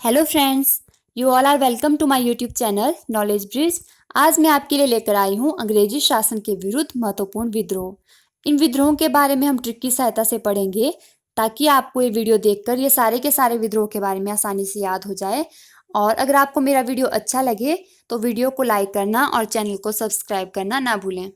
Hello friends, you all are welcome to my YouTube channel knowledge bridge. आज मैं आपके लिए लेकर आई हूँ अंग्रेजी शासन के विरुद्ध महत्वपूर्ण विद्रोह। इन विद्रोहों के बारे में हम ट्रिक की सहायता से पढ़ेंगे ताकि आपको ये वीडियो देखकर ये सारे के सारे विद्रोह के बारे में आसानी से याद हो जाए। और अगर आपको मेरा वीडियो अच्छा लगे तो वीडियो को लाइक करना और चैनल को सब्सक्राइब करना ना भूलें।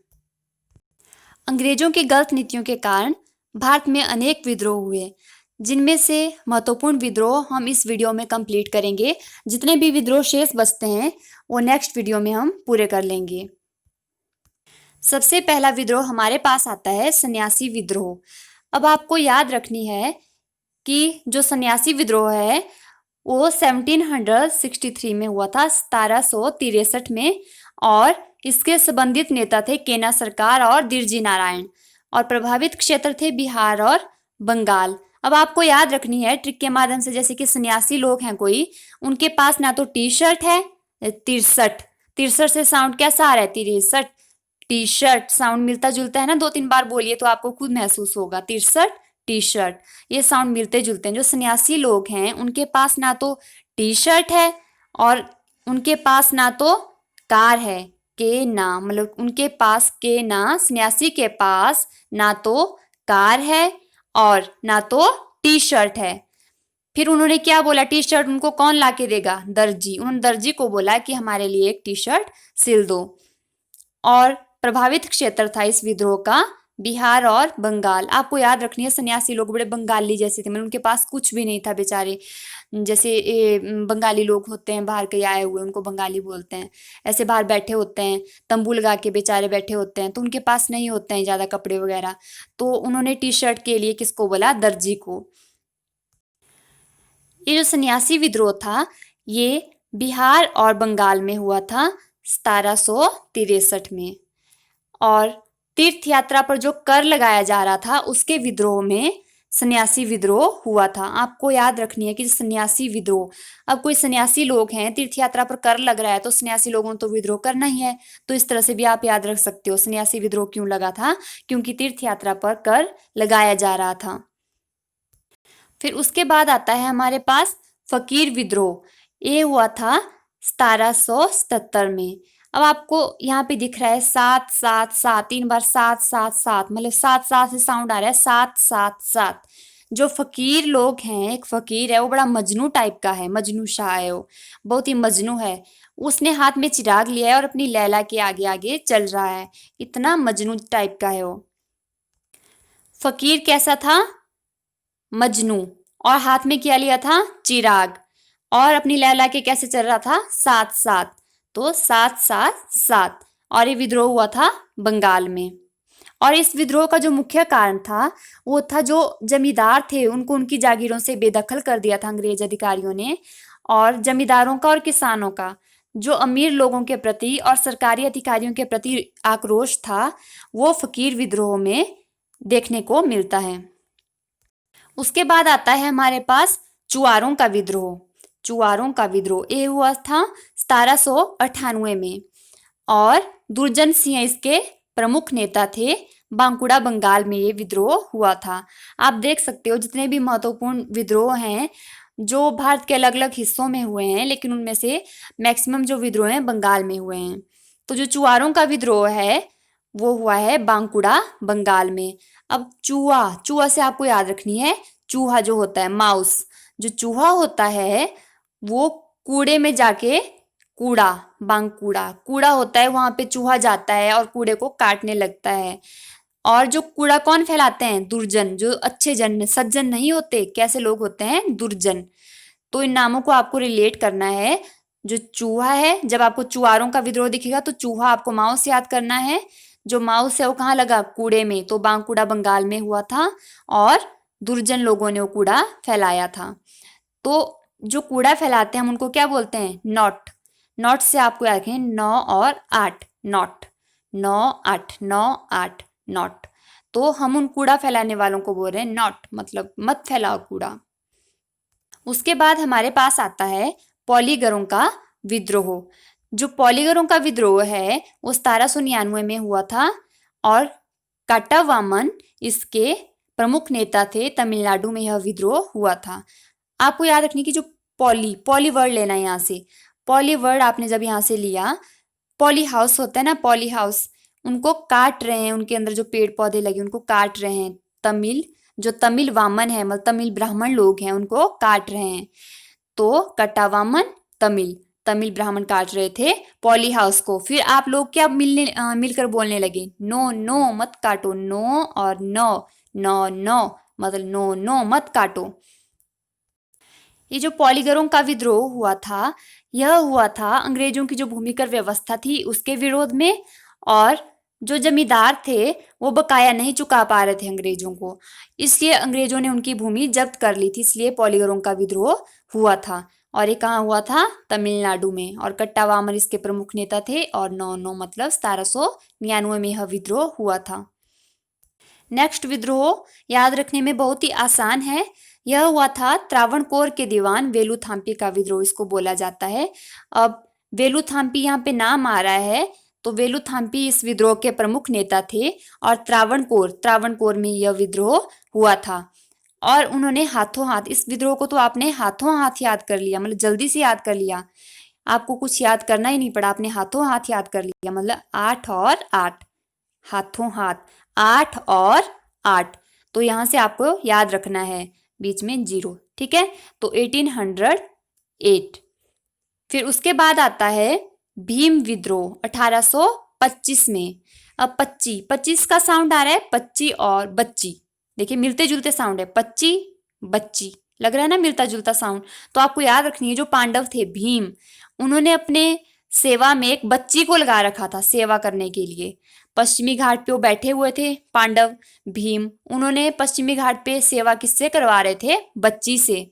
अंग्रेजों की गलत नीतियों के कारण भारत में अनेक विद्रोह हुए, जिनमें से महत्वपूर्ण विद्रोह हम इस वीडियो में कंप्लीट करेंगे। जितने भी विद्रोह शेष बचते हैं वो नेक्स्ट वीडियो में हम पूरे कर लेंगे। सबसे पहला विद्रोह हमारे पास आता है सन्यासी विद्रोह। अब आपको याद रखनी है कि जो सन्यासी विद्रोह है वो 1763 में हुआ था, 1763 में। और इसके संबंधित नेता थे केना सरकार और दिरजी नारायण, और प्रभावित क्षेत्र थे बिहार और बंगाल। अब आपको याद रखनी है ट्रिक के माध्यम से, जैसे कि सन्यासी लोग हैं कोई, उनके पास ना तो टी शर्ट है, तिरसठ, तिरसठ से साउंड कैसा आ रहा है, तिरसठ, टी शर्ट साउंड मिलता जुलता है ना, 2-3 बार बोलिए तो आपको खुद महसूस होगा। तिरसठ, टी शर्ट, ये साउंड मिलते जुलते हैं। जो सन्यासी लोग हैं उनके पास ना तो टी शर्ट है और उनके पास ना तो कार है, के ना, मतलब उनके पास के ना, सन्यासी के पास ना तो कार है और ना तो टी शर्ट है। फिर उन्होंने क्या बोला, टी शर्ट उनको कौन ला के देगा, दर्जी। उन्होंने दर्जी को बोला कि हमारे लिए एक टी शर्ट सिल दो। और प्रभावित क्षेत्र था इस विद्रोह का बिहार और बंगाल। आपको याद रखनी है सन्यासी लोग बड़े बंगाली जैसे थे, मतलब उनके पास कुछ भी नहीं था बेचारे। जैसे बंगाली लोग होते हैं बाहर के आए हुए, उनको बंगाली बोलते हैं। ऐसे बाहर बैठे होते हैं, तंबू लगा के बेचारे बैठे होते हैं, तो उनके पास नहीं होते हैं ज़्यादा कपड़े वगैरह। तो उन्होंने टी शर्ट के लिए किसको बोला, दर्जी को। ये जो सन्यासी विद्रोह था ये बिहार और बंगाल में हुआ था 1763 में। और तीर्थ यात्रा पर जो कर लगाया जा रहा था उसके विद्रोह में सन्यासी विद्रोह हुआ था। आपको याद रखनी है कि सन्यासी विद्रोह, अब कोई सन्यासी लोग हैं, तीर्थ यात्रा पर कर लग रहा है तो सन्यासी लोगों ने तो विद्रोह करना ही है। तो इस तरह से भी आप याद रख सकते हो सन्यासी विद्रोह क्यों लगा था, क्योंकि तीर्थ यात्रा पर कर लगाया जा रहा था। फिर उसके बाद आता है हमारे पास फकीर विद्रोह। ये हुआ था 1777 में। अब आपको यहाँ पे दिख रहा है 7-7-7, 3 बार 7-7-7, मतलब 7-7 से साउंड आ रहा है, 7-7-7। जो फकीर लोग हैं, एक फकीर है वो बड़ा मजनू टाइप का है, मजनू शाह है वो, बहुत ही मजनू है। उसने हाथ में चिराग लिया है और अपनी लैला के आगे आगे चल रहा है, इतना मजनू टाइप का है वो। फकीर कैसा था, मजनू, और हाथ में क्या लिया था, चिराग, और अपनी लैला के कैसे चल रहा था, 7-7, तो 7-7-7। और ये विद्रोह हुआ था बंगाल में। और इस विद्रोह का जो मुख्य कारण था वो था जो जमींदार थे उनको उनकी जागीरों से बेदखल कर दिया था अंग्रेज अधिकारियों ने। और जमींदारों का और किसानों का जो अमीर लोगों के प्रति और सरकारी अधिकारियों के प्रति आक्रोश था वो फकीर विद्रोह में देखने को मिलता है। उसके बाद आता है हमारे पास चुआरों का विद्रोह। चुआरों का विद्रोह ये हुआ था 1798 में, और दुर्जन सिंह इसके प्रमुख नेता थे। बांकुड़ा बंगाल में ये विद्रोह हुआ था। आप देख सकते हो जितने भी महत्वपूर्ण विद्रोह हैं जो भारत के अलग अलग हिस्सों में हुए हैं, लेकिन उनमें से मैक्सिमम जो विद्रोह हैं बंगाल में हुए हैं। तो जो चुआरों का विद्रोह है वो हुआ है बांकुड़ा बंगाल में। अब चूहा, चूहा से आपको याद रखनी है, चूहा जो होता है, माउस, जो चूहा होता है वो कूड़े में जाके, कूड़ा, बांकुड़ा कूड़ा होता है, वहां पे चूहा जाता है और कूड़े को काटने लगता है। और जो कूड़ा कौन फैलाते हैं, दुर्जन, जो अच्छे जन, सज्जन नहीं होते, कैसे लोग होते हैं, दुर्जन। तो इन नामों को आपको रिलेट करना है। जो चूहा है, जब आपको चुआरों का विद्रोह दिखेगा तो चूहा आपको माउस याद करना है। जो माउस है वो कहाँ लगा, कूड़े में, तो बांकुड़ा बंगाल में हुआ था और दुर्जन लोगों ने वो कूड़ा फैलाया था। तो जो कूड़ा फैलाते हैं हम उनको क्या बोलते हैं, नॉट। नॉट से आपको याद रखें 9 और 8, नॉट, 9-8, 9-8, नॉट। तो हम उन कूड़ा फैलाने वालों को बोल रहे हैं नॉट, मतलब मत फैलाओ कूड़ा। उसके बाद हमारे पास आता है पॉलीगरों का विद्रोह। जो पॉलीगरों का विद्रोह है वो 1799 में हुआ था, और काटावामन इसके प्रमुख नेता थे। तमिलनाडु में यह विद्रोह हुआ था। आपको याद रखनी कि जो पॉली वर्ड लेना है यहाँ से। पॉली वर्ड आपने जब यहाँ से लिया, पॉली हाउस होता है ना, पॉली हाउस, उनको काट रहे हैं, उनके अंदर जो पेड़ पौधे लगे उनको काट रहे हैं। तमिल, जो तमिल वामन है, मतलब तमिल ब्राह्मण लोग हैं, उनको काट रहे हैं। तो कट्टा वामन तमिल, तमिल ब्राह्मण काट रहे थे पॉली हाउस को। फिर आप लोग क्या मिलकर बोलने लगे, नो नो मत काटो, नो और नो, नो नो मतलब नो नो मत काटो। ये जो पॉलीगरों का विद्रोह हुआ था, यह हुआ था अंग्रेजों की जो भूमिकर व्यवस्था थी उसके विरोध में, और जो जमींदार थे वो बकाया नहीं चुका पा रहे थे अंग्रेजों को, इसलिए अंग्रेजों ने उनकी भूमि जब्त कर ली थी, इसलिए पॉलीगरों का विद्रोह हुआ था। और ये कहाँ हुआ था, तमिलनाडु में, और कट्टा वामन इसके प्रमुख नेता थे, और 9 मतलब 1799 में यह विद्रोह हुआ था। नेक्स्ट विद्रोह याद रखने में बहुत ही आसान है, यह हुआ था त्रावणकोर के दीवान वेलुथाम्पी का विद्रोह, इसको बोला जाता है। अब वेलुथाम्पी यहाँ पे नाम आ रहा है, तो वेलुथाम्पी इस विद्रोह के प्रमुख नेता थे, और त्रावणकोर में यह विद्रोह हुआ था। और उन्होंने हाथों हाथ, इस विद्रोह को तो आपने हाथों हाथ याद कर लिया, मतलब जल्दी से याद कर लिया, आपको कुछ याद करना ही नहीं पड़ा, आपने हाथों हाथ याद कर लिया, मतलब 8 और 8, हाथों हाथ 8 और 8। तो यहां से आपको याद रखना है, बीच में 0, ठीक है। तो 1808। फिर उसके बाद आता है भीम विद्रोह 1825 में। अब 25 का साउंड आ रहा है, 25 और बच्ची, देखिए मिलते जुलते साउंड है, 25 बच्ची, लग रहा है ना मिलता जुलता साउंड। तो आपको याद रखनी है, जो पांडव थे भीम, उन्होंने अपने सेवा में एक बच्ची को लगा रखा था सेवा करने के लिए। पश्चिमी घाट पे वो बैठे हुए थे पांडव भीम, उन्होंने पश्चिमी घाट पे सेवा किससे करवा रहे थे, बच्ची से।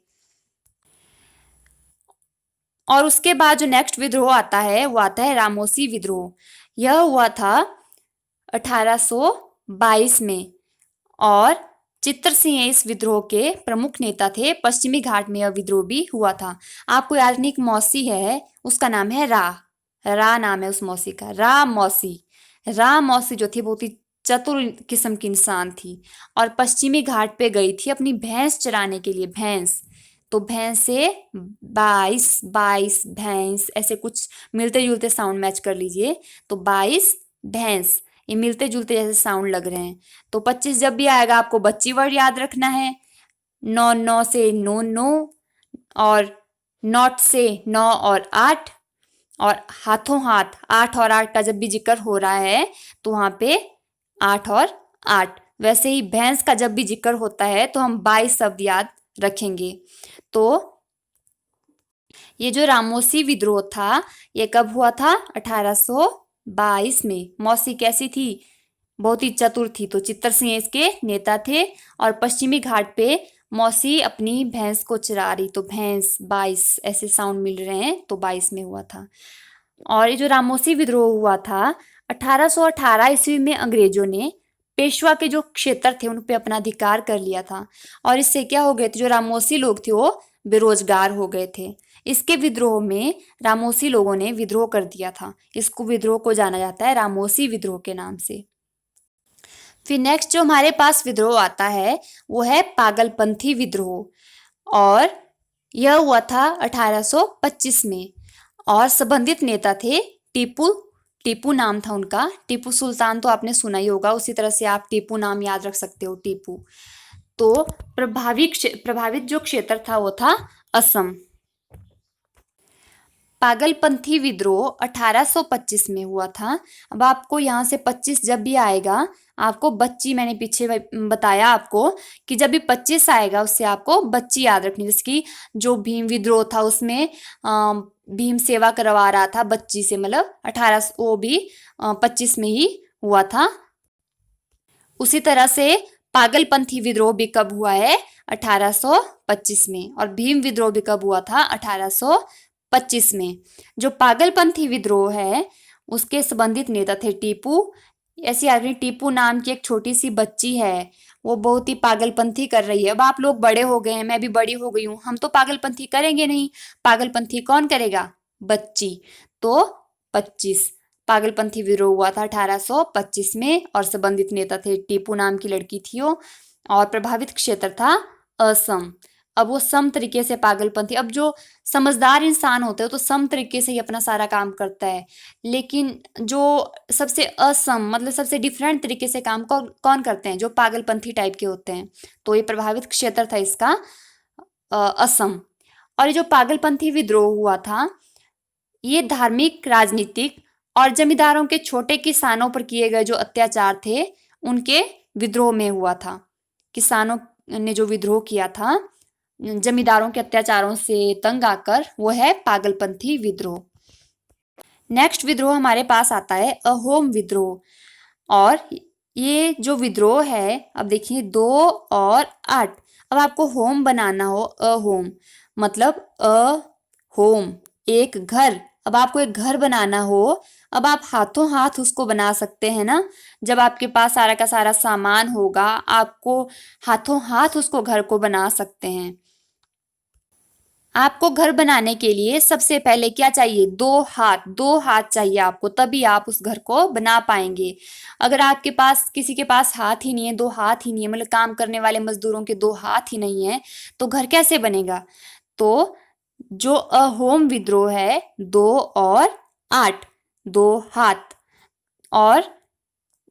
और उसके बाद जो नेक्स्ट विद्रोह आता है वो आता है रामोसी विद्रोह। यह हुआ था 1822 में, और चित्रसिंह इस विद्रोह के प्रमुख नेता थे। पश्चिमी घाट में यह विद्रोह भी हुआ था। आपको याद नहीं, एक मौसी है, उसका नाम है रा नाम है उस मौसी का, रा मौसी जो थी बहुत ही चतुर किस्म की इंसान थी, और पश्चिमी घाट पे गई थी अपनी भैंस चराने के लिए, भैंस। तो भैंस से 22 भैंस, ऐसे कुछ मिलते जुलते साउंड मैच कर लीजिए। तो 22 भैंस, ये मिलते जुलते जैसे साउंड लग रहे हैं। तो 25 जब भी आएगा आपको बच्ची वर्ड याद रखना है। 9 से नो नो, और नॉट से 9 और 8, और हाथों हाथ 8 और 8 का जब भी जिक्र हो रहा है तो वहां पे 8 और 8। वैसे ही भैंस का जब भी जिक्र होता है तो हम 22 शब्द याद रखेंगे। तो ये जो रामोसी विद्रोह था ये कब हुआ था, 1822 में। मौसी कैसी थी, बहुत ही चतुर थी, तो चित्तरसिंह इसके नेता थे। और पश्चिमी घाट पे मौसी अपनी भैंस को चरा रही, तो भैंस 22 ऐसे साउंड मिल रहे हैं, तो 22 में हुआ था। और ये जो रामोसी विद्रोह हुआ था 1818 ईस्वी में, अंग्रेजों ने पेशवा के जो क्षेत्र थे उन पे अपना अधिकार कर लिया था, और इससे क्या हो गए थे, जो रामोसी लोग थे वो बेरोजगार हो गए थे। इसके विद्रोह में रामोसी लोगों ने विद्रोह कर दिया था, इसको विद्रोह को जाना जाता है रामोसी विद्रोह के नाम से। फिर नेक्स्ट जो हमारे पास विद्रोह आता है वो है पागलपंथी विद्रोह, और यह हुआ था 1825 में, और संबंधित नेता थे टीपू नाम था उनका। टीपू सुल्तान तो आपने सुना ही होगा, उसी तरह से आप टीपू नाम याद रख सकते हो, टीपू। तो प्रभावित जो क्षेत्र था वो था असम। पागलपंथी विद्रोह 1825 में हुआ था। अब आपको यहाँ से 25 जब भी आएगा, आपको बच्ची, मैंने पीछे बताया आपको कि जब भी 25 आएगा उससे आपको बच्ची याद रखनी। जैसे कि जो भीम विद्रोह था उसमें भीम सेवा करवा रहा था बच्ची से, मतलब 18 वो भी 25 में ही हुआ था। उसी तरह से पागलपंथी विद्रोह भी कब हुआ है, 1825 में, और भीम विद्रोह भी कब हुआ था, 1825 में। जो पागलपंथी विद्रोह है उसके संबंधित नेता थे टीपू। ऐसी आदमी टीपू नाम की एक छोटी सी बच्ची है, वो बहुत ही पागलपंथी कर रही है। अब आप लोग बड़े हो गए हैं, मैं भी बड़ी हो गई हूँ, हम तो पागलपंथी करेंगे नहीं, पागलपंथी कौन करेगा, बच्ची। तो 25 पागलपंथी विद्रोह हुआ था 1825 में, और संबंधित नेता थे टीपू नाम की लड़की थी वो, और प्रभावित क्षेत्र था असम। अब वो सम तरीके से पागलपंथी, अब जो समझदार इंसान होते हैं तो सम तरीके से ही अपना सारा काम करता है, लेकिन जो सबसे असम मतलब सबसे डिफरेंट तरीके से काम कौन कौन करते हैं, जो पागलपंथी टाइप के होते हैं। तो ये प्रभावित क्षेत्र था इसका असम। और ये जो पागलपंथी विद्रोह हुआ था, ये धार्मिक, राजनीतिक और जमींदारों के छोटे किसानों पर किए गए जो अत्याचार थे उनके विद्रोह में हुआ था। किसानों ने जो विद्रोह किया था जमींदारों के अत्याचारों से तंग आकर, वो है पागलपंथी विद्रोह। नेक्स्ट विद्रोह हमारे पास आता है अहोम विद्रोह। और ये जो विद्रोह है, अब देखिए 2 और 8, अब आपको होम बनाना हो, अहोम मतलब होम एक घर। अब आपको एक घर बनाना हो, अब आप हाथों हाथ उसको बना सकते हैं ना। जब आपके पास सारा का सारा सामान होगा, आपको हाथों हाथ उसको घर को बना सकते हैं। आपको घर बनाने के लिए सबसे पहले क्या चाहिए? 2 हाथ चाहिए आपको, तभी आप उस घर को बना पाएंगे। अगर आपके पास किसी के पास हाथ ही नहीं है, 2 हाथ ही नहीं है, मतलब काम करने वाले मजदूरों के 2 हाथ ही नहीं है, तो घर कैसे बनेगा? तो जो अहोम विद्रोह है, 2 और 8, 2 हाथ। और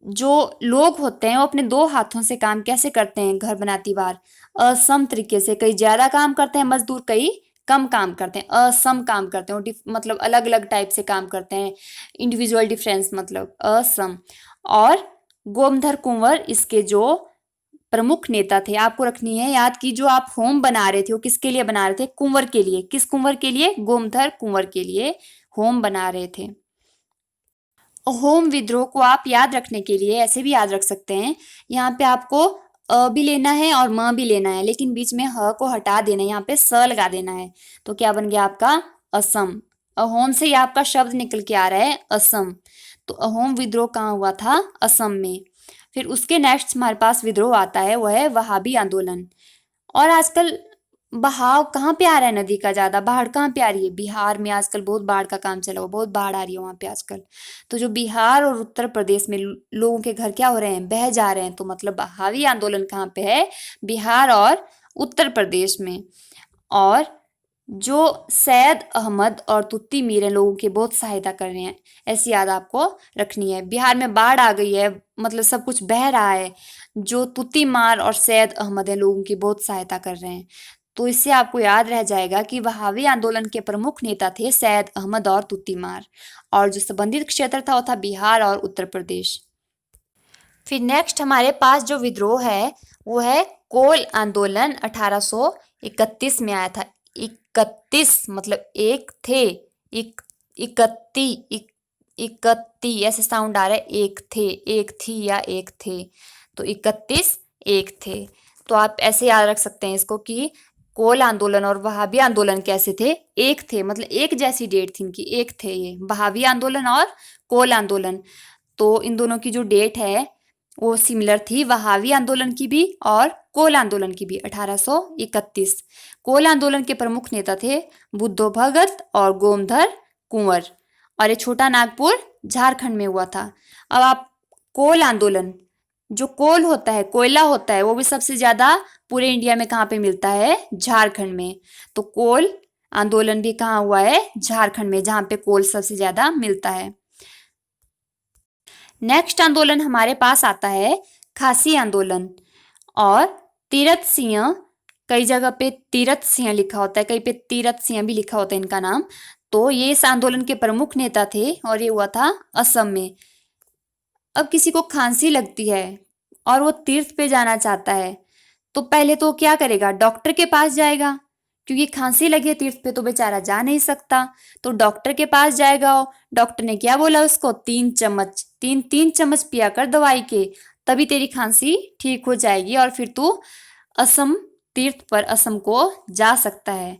जो लोग होते हैं वो अपने 2 हाथों से काम कैसे करते हैं घर बनाती बार? असम तरीके से, कई ज्यादा काम करते हैं मजदूर, कई कम काम करते हैं, असम काम करते हैं, मतलब अलग अलग टाइप से काम करते हैं, इंडिविजुअल डिफरेंस मतलब असम। और गोमधर कुंवर इसके जो प्रमुख नेता थे। आपको रखनी है याद कि जो आप होम बना रहे थे वो किसके लिए बना रहे थे? कुंवर के लिए। किस कुंवर के लिए? गोमधर कुंवर के लिए होम बना रहे थे। होम विद्रोह को आप याद रखने के लिए ऐसे भी याद रख सकते हैं, यहाँ पे आपको अ भी लेना है और म भी लेना है, लेकिन बीच में ह को हटा देना है, यहाँ पे स लगा देना है। तो क्या बन गया आपका? असम। अहोम से ही आपका शब्द निकल के आ रहा है असम। तो अहोम विद्रोह कहाँ हुआ था? असम में। फिर उसके नेक्स्ट हमारे पास विद्रोह आता है, वो है वहाबी आंदोलन। और आजकल बहाव कहाँ पे आ रहा है नदी का? ज्यादा बाढ़ कहाँ पे आ रही है? बिहार में आजकल बहुत बाढ़ का काम चला हुआ, बहुत बाढ़ आ रही है वहां पे आजकल। तो जो बिहार और उत्तर प्रदेश में लोगों के घर क्या हो रहे हैं? बह जा रहे हैं। तो मतलब बहावी आंदोलन कहाँ पे है? बिहार और उत्तर प्रदेश में। और जो सैयद अहमद और तुत्ती मीर हैं, लोगों की बहुत सहायता कर रहे हैं, ऐसी याद आपको रखनी है। बिहार में बाढ़ आ गई है, मतलब सब कुछ बह रहा है, जो तुत्ती मार और सैयद अहमद है लोगों की बहुत सहायता कर रहे हैं। तो इससे आपको याद रह जाएगा कि वहावी आंदोलन के प्रमुख नेता थे सैयद अहमद और तुत्ती मार, और जो संबंधित क्षेत्र था वो था बिहार और उत्तर प्रदेश। फिर नेक्स्ट हमारे पास जो विद्रोह है वो है कोल आंदोलन। 1831 में आया था। 31 मतलब एक थे, इकत्ती, इकत्ती ऐसे साउंड आ रहा है, एक थे, एक थी या एक थे, तो 31 एक थे। तो आप ऐसे याद रख सकते हैं इसको कि कोल आंदोलन और वहाबी आंदोलन कैसे थे? एक थे, मतलब एक जैसी डेट थी इनकी, एक थे ये वहाबी आंदोलन और कोल आंदोलन। तो इन दोनों की जो डेट है वो सिमिलर थी, वहावी आंदोलन की भी और कोल आंदोलन की भी, 1831। कोल आंदोलन के प्रमुख नेता थे बुद्धो भगत और गोमधर कुंवर, और ये छोटा नागपुर झारखंड में हुआ था। अब आप कोल आंदोलन, जो कोल होता है, कोयला होता है, वो भी सबसे ज्यादा पूरे इंडिया में कहाँ पे मिलता है? झारखंड में। तो कोल आंदोलन भी कहाँ हुआ है? झारखंड में, जहाँ पे कोल सबसे ज्यादा मिलता है। नेक्स्ट आंदोलन हमारे पास आता है खासी आंदोलन और तीरथ सिंह। कई जगह पे तीरथ सिंह लिखा होता है, कहीं पे तीरथ सिंह भी लिखा होता है इनका नाम। तो ये इस आंदोलन के प्रमुख नेता थे और ये हुआ था असम में। अब किसी को खांसी लगती है और वो तीर्थ पे जाना चाहता है, तो पहले तो क्या करेगा? डॉक्टर के पास जाएगा, क्योंकि खांसी लगी है तीर्थ पे तो बेचारा जा नहीं सकता। तो डॉक्टर के पास जाएगा वो। डॉक्टर ने क्या बोला उसको? 3 चम्मच, 3 3 चम्मच पिया कर दवाई के, तभी तेरी खांसी ठीक हो जाएगी और फिर तू असम तीर्थ पर, असम को जा सकता है।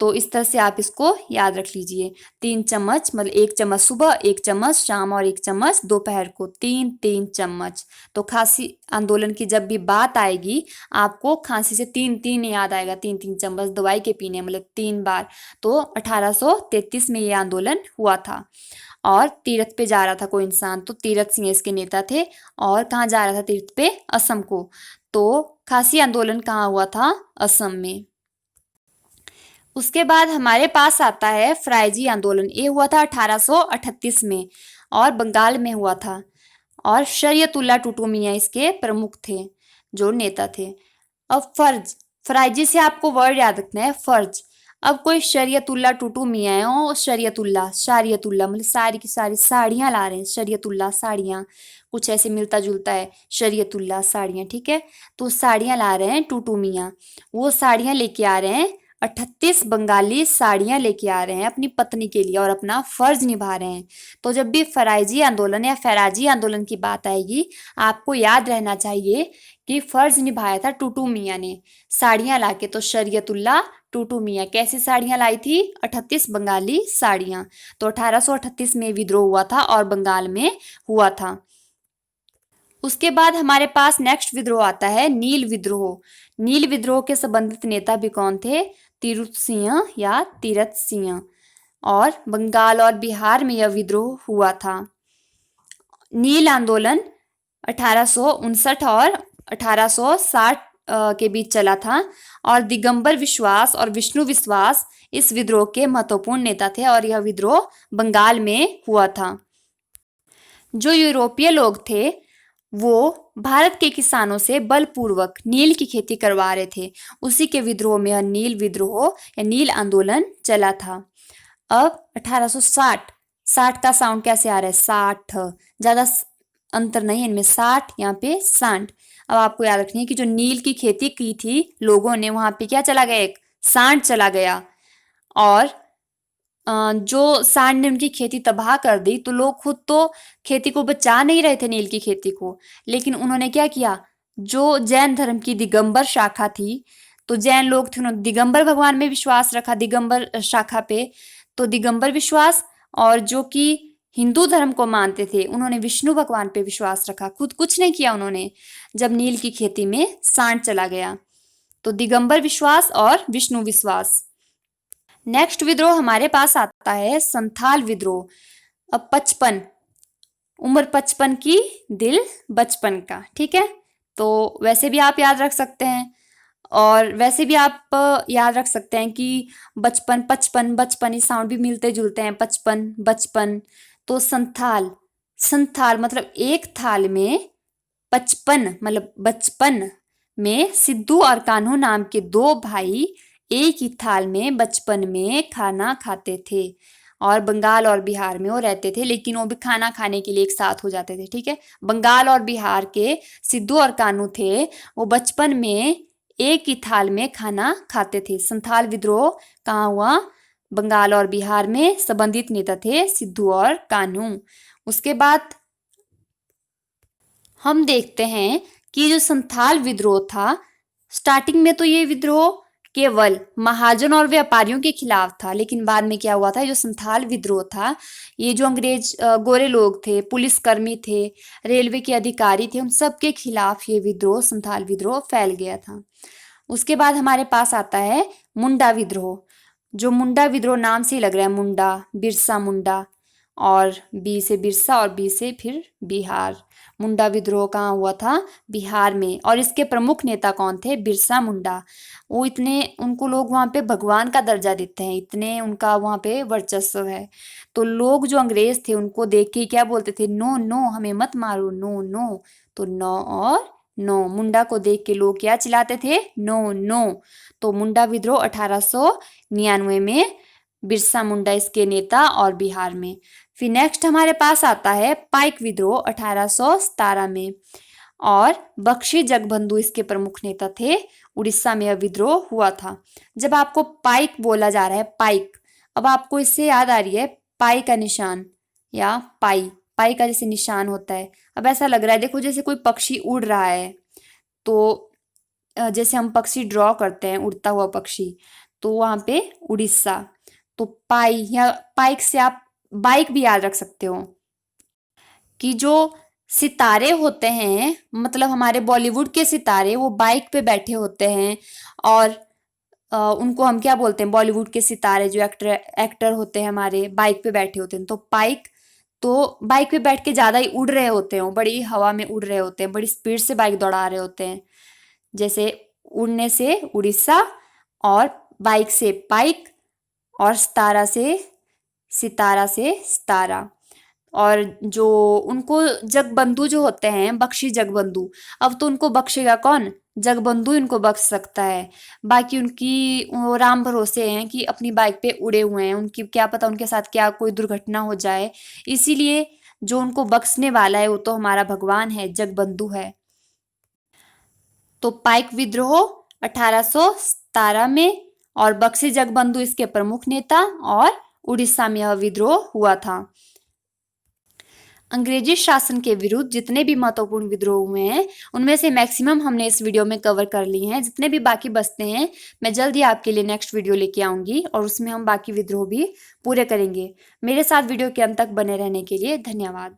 तो इस तरह से आप इसको याद रख लीजिए। 3 चम्मच मतलब 1 चम्मच सुबह, 1 चम्मच शाम और 1 चम्मच दोपहर को, 3 3 चम्मच। तो खांसी आंदोलन की जब भी बात आएगी, आपको खांसी से 3 3 याद आएगा, 3 3 चम्मच दवाई के पीने, मतलब 3 बार। तो 1833 में ये आंदोलन हुआ था और तीरथ पे जा रहा था कोई इंसान, तो तीरथ सिंह इसके नेता थे। और कहाँ जा रहा था तीर्थ पे? असम को। तो खासी आंदोलन कहाँ हुआ था? असम में। उसके बाद हमारे पास आता है फराइजी आंदोलन। ये हुआ था 1838 में और बंगाल में हुआ था, और शरीयतुल्लाह टूटू मियाँ इसके प्रमुख थे, जो नेता थे। अब फर्ज, फराइजी से आपको वर्ड याद रखना है, फर्ज। अब कोई शरीयतुल्लाह टूटू मियाँ है, और शरीयतुल्लाह, शारियतुल्लाह मतलब सारी की सारी साड़ियाँ ला रहे हैं, शरीयतुल्लाह साड़ियाँ, कुछ ऐसे मिलता जुलता है, शरीयतुल्लाह साड़ियाँ, ठीक है। तो साड़ियाँ ला रहे हैं टूटू मियाँ, वो साड़ियाँ लेके आ रहे हैं, 38 बंगाली साड़ियाँ लेके आ रहे हैं अपनी पत्नी के लिए और अपना फर्ज निभा रहे हैं। तो जब भी फराइजी आंदोलन या फैराजी आंदोलन की बात आएगी, आपको याद रहना चाहिए कि फर्ज निभाया था टूटू मियाँ ने साड़ियाँ लाके। तो शरीयतुल्लाह टूटू मियाँ कैसी साड़ियाँ लाई थी? 38 बंगाली साड़ियाँ। तो 1838 में विद्रोह हुआ था और बंगाल में हुआ था। उसके बाद हमारे पास नेक्स्ट विद्रोह आता है नील विद्रोह। नील विद्रोह के संबंधित नेता भी कौन थे? तीरथ सिंह या तीरथ सिंह। और बंगाल और बिहार में यह विद्रोह हुआ था। नील आंदोलन 1859 और 1860 के बीच चला था, और दिगंबर विश्वास और विष्णु विश्वास इस विद्रोह के महत्वपूर्ण नेता थे, और यह विद्रोह बंगाल में हुआ था। जो यूरोपीय लोग थे वो भारत के किसानों से बलपूर्वक नील की खेती करवा रहे थे। उसी के विद्रोह में यह नील विद्रोह या नील आंदोलन चला था। अब 1860, 60 का साउंड कैसे आ रहा है? 60, ज्यादा अंतर नहीं है इनमें, 60 यहाँ पे 60। अब आपको याद रखनी है कि जो नील की खेती की थी लोगों ने, वहां पे क्या चला गया? एक सांड चला गया, और जो सांड ने उनकी खेती तबाह कर दी। तो लोग खुद तो खेती को बचा नहीं रहे थे, नील की खेती को, लेकिन उन्होंने क्या किया? जो जैन धर्म की दिगंबर शाखा थी, तो जैन लोग थे, उन्होंने दिगंबर भगवान में विश्वास रखा, दिगंबर शाखा पे। तो दिगंबर विश्वास, और जो कि हिंदू धर्म को मानते थे उन्होंने विष्णु भगवान पे विश्वास रखा। खुद कुछ नहीं किया उन्होंने जब नील की खेती में सांड चला गया। तो दिगंबर विश्वास और विष्णु विश्वास। नेक्स्ट विद्रोह हमारे पास आता है संथाल विद्रोह। अब 55, उम्र 55 की, दिल बचपन का, ठीक है। तो वैसे भी आप याद रख सकते हैं, और वैसे भी आप याद रख सकते हैं कि बचपन, 55, बचपन, ये साउंड भी मिलते जुलते हैं, 55 बचपन। तो संथाल, संथाल मतलब एक थाल में 55 मतलब बचपन में सिद्धू और कान्हू नाम के दो भाई एक ही थाल में बचपन में खाना खाते थे, और बंगाल और बिहार में वो रहते थे, लेकिन वो भी खाना खाने के लिए एक साथ हो जाते थे, ठीक है। बंगाल और बिहार के सिद्धू और कान्हू थे, वो बचपन में एक ही थाल में खाना खाते थे। संथाल विद्रोह कहाँ हुआ? बंगाल और बिहार में। संबंधित नेता थे सिद्धू और कान्हू। उसके बाद हम देखते हैं कि जो संथाल विद्रोह था, स्टार्टिंग में तो ये विद्रोह केवल महाजन और व्यापारियों के खिलाफ था, लेकिन बाद में क्या हुआ था? जो संथाल विद्रोह था, ये जो अंग्रेज गोरे लोग थे, पुलिसकर्मी थे, रेलवे के अधिकारी थे, उन सब के खिलाफ ये विद्रोह, संथाल विद्रोह फैल गया था। उसके बाद हमारे पास आता है मुंडा विद्रोह। जो मुंडा विद्रोह नाम से ही लग रहा है, मुंडा, बिरसा मुंडा, और बी से बिरसा और बी से फिर बिहार। मुंडा विद्रोह कहाँ हुआ था? बिहार में। और इसके प्रमुख नेता कौन थे? बिरसा मुंडा। वो इतने, उनको लोग वहाँ पे भगवान का दर्जा देते हैं, इतने उनका वहाँ पे वर्चस्व है। तो लोग जो अंग्रेज थे उनको देख के क्या बोलते थे? नो नो, हमें मत मारो, नो नो। तो नो और नो, मुंडा को देख के लोग क्या चिल्लाते थे? No no. तो मुंडा विद्रोह 1899 में, बिरसा मुंडा इसके नेता, और बिहार में। फिर नेक्स्ट हमारे पास आता है पाइक विद्रोह 1817 में, और बख्शी जगबंधु इसके प्रमुख नेता थे। उड़ीसा में यह विद्रोह हुआ था। जब आपको पाइक बोला जा रहा है, पाइक, अब आपको इससे याद आ रही है पाई का निशान, या पाई, पाई का जैसे निशान होता है। अब ऐसा लग रहा है, देखो जैसे कोई पक्षी उड़ रहा है, तो जैसे हम पक्षी ड्रॉ करते हैं, उड़ता हुआ पक्षी, तो वहां पे उड़ीसा। तो पाई या पाइक से आप बाइक भी याद रख सकते हो, कि जो सितारे होते हैं, मतलब हमारे बॉलीवुड के सितारे, वो बाइक पे बैठे होते हैं, और उनको हम क्या बोलते हैं? बॉलीवुड के सितारे जो एक्टर एक्टर होते हैं हमारे, बाइक पे बैठे होते हैं। तो बाइक, तो बाइक पे बैठ के ज्यादा ही उड़ रहे होते हैं, बड़ी हवा में उड़ रहे होते हैं, बड़ी स्पीड से बाइक दौड़ा रहे होते हैं। जैसे उड़ने से उड़ीसा, और बाइक से पाइक, और सितारा से सितारा। और जो उनको जगबंधु जो होते हैं, बख्शी जगबंधु, अब तो उनको बख्शेगा कौन? जगबंधु इनको बख्श सकता है। बाकी उनकी वो राम भरोसे हैं कि अपनी बाइक पे उड़े हुए हैं, उनकी क्या पता उनके साथ क्या कोई दुर्घटना हो जाए, इसीलिए जो उनको बख्शने वाला है वो तो हमारा भगवान है, जगबंधु है। तो पाइक विद्रोह 1817 में, और बख्शी जगबंधु इसके प्रमुख नेता, और उड़ीसा में यह विद्रोह हुआ था। अंग्रेजी शासन के विरुद्ध जितने भी महत्वपूर्ण विद्रोह हुए हैं उनमें से मैक्सिमम हमने इस वीडियो में कवर कर लिए हैं। जितने भी बाकी बचते हैं मैं जल्द ही आपके लिए नेक्स्ट वीडियो लेके आऊंगी और उसमें हम बाकी विद्रोह भी पूरे करेंगे। मेरे साथ वीडियो के अंत तक बने रहने के लिए धन्यवाद।